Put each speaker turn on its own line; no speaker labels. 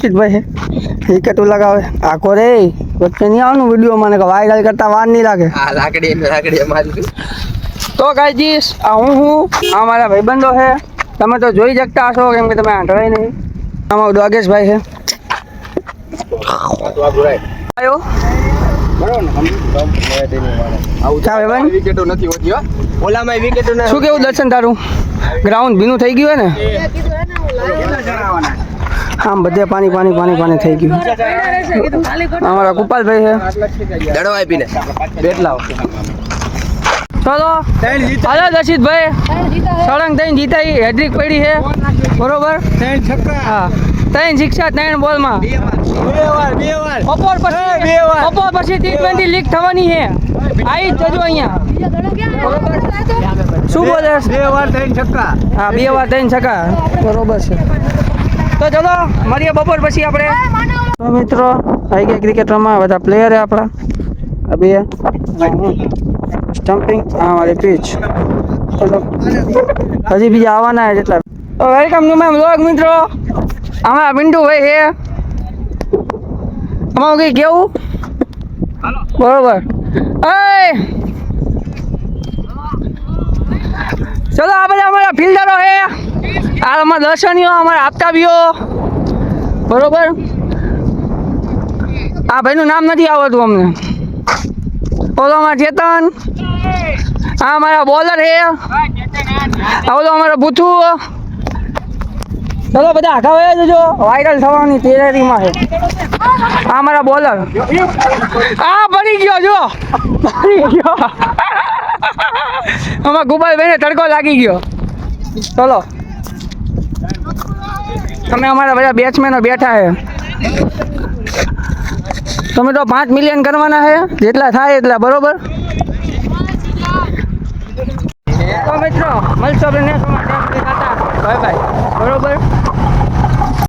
દર્શિતભાઈ છે વિકેટું લગાવે આખો રે વચ્ચે નહીં આવવાનું વિડીયો મને કે વાયરલ કરતા વાર નહીં લાગે
લાકડી મારી
તો ગાઈજીસ આ હું આ મારા ભાઈબંધો છે તમે તો જોઈ શકતા હશો કેમ કે તમે આંટવાય નહીં આમાં દ્વાગેશભાઈ છે આવ્યો શું કેવું દર્શન તારું ગ્રાઉન્ડ ભીનું થઈ ગયું ને આમ બધે પાણી પાણી પાણી પાણી થઈ ગયું અમારા કુપાલભાઈ છે
દડો આપીને બેટ લાવો
ચલો હાલો દર્શિતભાઈ સળંગ ત્રણ જીતા હેડ્રિક પડી છે બરોબર હા 3 શિક્ષા 3 બોલમાં બપોર પછી T20 લીગ થવાની છે આવી જ જજો અહીંયા શું બોલે
2 વાર 3 છક્કા
હા 2 વાર 3 છક્કા બરોબર છે તો ચલો મળીએ બપોર પછી આપણે તો મિત્રો આવી ગયા ક્રિકેટ રમવા બધા પ્લેયર આપણા આ બે સ્ટમ્પિંગ હા મારી પીચ હજી બીજા આવવાના છે એટલા તો વેલકમ ટુ માય વ્લોગ મિત્રો આમાં પિન્ટુ ભાઈ છે આમાં કંઈ કેવું બરોબર ચલો આ બધા અમારા ફિલ્ડરો છે આ અમારા દર્શનીઓ અમારા આપતાબીઓ બરોબર આ ભાઈનું નામ નથી આવડતું અમને ઓલો અમારા ચેતન આ અમારા બોલર છે ઓલો અમારો ભૂથુ ચલો બધા આખા વયા જજો વાયરલ થવાની તૈયારીમાં છે આ અમારા બોલર આ પડી ગયો જો પડી ગયો અમારા ગોપાલભાઈને તડકો લાગી ગયો ચલો તમે અમારા બધા બેટ્સમેનો બેઠા છે તમે તો 5 મિલિયન કરવાના છે જેટલા થાય એટલા બરોબર તો મિત્રો મળશો આપણે નેક્સ્ટ બાય બાય બરોબર